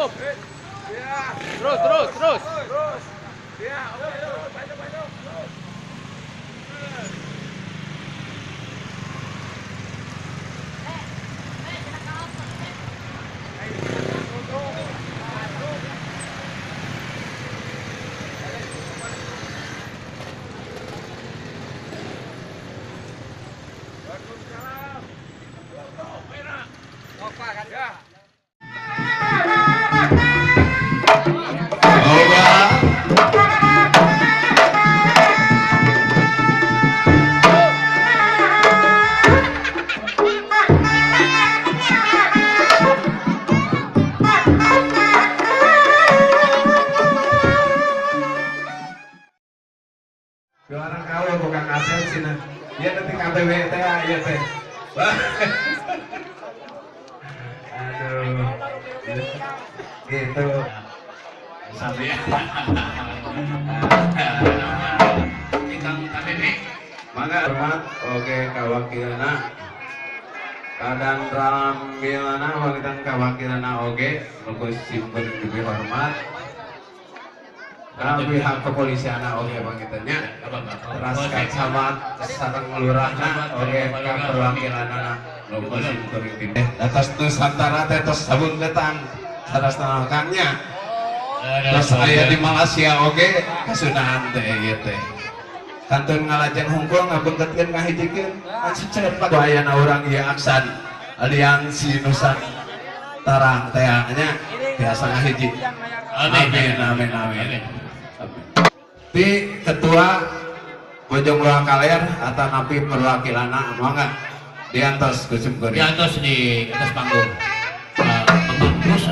cukup. Terus. Ya, oke, banyak. Orang kau bukan asal sih nah. Dia nanti KTW teh ya teh. Aduh. Gitu. Sampai Ikang KTP. Mangga hormat oke kawakilana. Kadang rambilana wakitan kawakilana oke nuku simpen juga hormat. Nah, pihak kepolisian oke bangkitannya teras kacamat sareng lurahna oke ka perwakilanana nuku simpen gitu atas Nusantara teh tos sabun ketan saras tanahkannya terus aya di Malaysia oke kasunahan teh ieu teh kantun ngalajeng hungkul ngabengketkeun ngahijikeun cepat bayana urang ieu aksan aliansi Nusantara teh nya biasa ngahiji amin di ketua Bojong Loa Kaler atau napi perwakilan mangga diantos kusum kuring diantos di atas panggung terus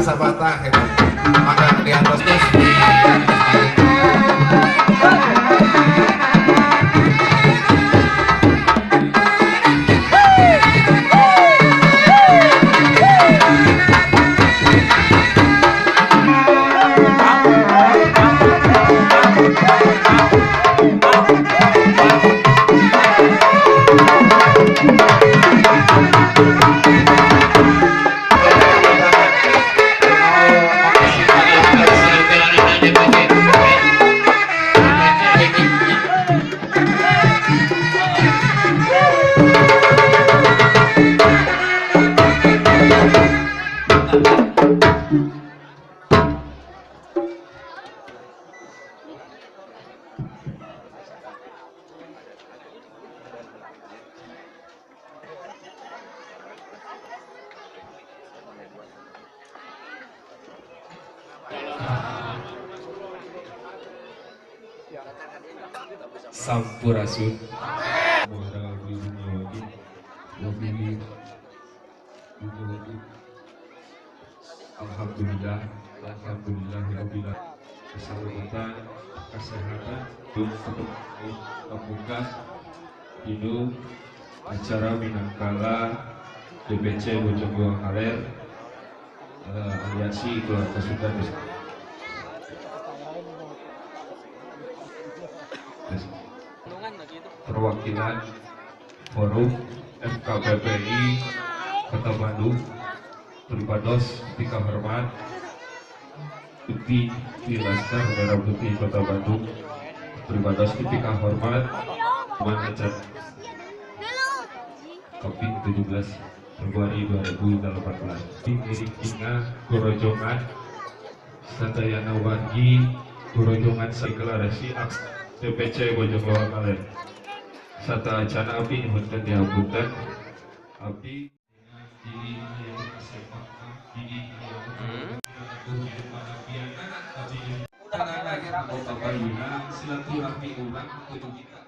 sabata gitu maka diantos terus Sampurasun. Alhamdulillah, keselamatan, kesehatan, untuk membuka hidup acara Minangkala DPC Bojong Loa Kaler aliansi keluarga Sunda perwakilan forum FKPPI Kota Bandung Tripados Tika Hormat Putih Pilastar Saudara Putih Kota Bandung Tripados Tika Hormat Manajat Kopi 17 Februari 2018 di Miringkinga Gorojongan Sadayana Wargi Gorojongan Seklarasi DPC Bojong Loa Kaler Sata Acana Api nyebutkan dihabutan Api silaturahmi ulang untuk kita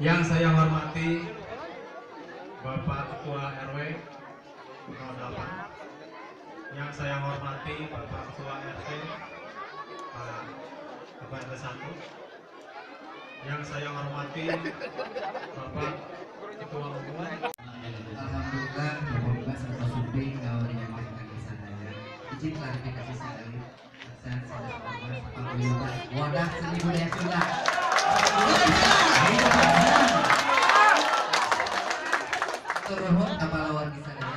Yang saya hormati Bapak Ketua RW 08, yang saya hormati Bapak Ketua RT Pak Ketua RT 1, yang saya hormati Bapak Ketua Umum. Alhamdulillah, semoga serta syuting kalau menyampaikan kisah saya. Izin klarifikasi sekali. Saya paguyuban. Wadah seni budaya Sunda. Turun kapal lawan kisah saya.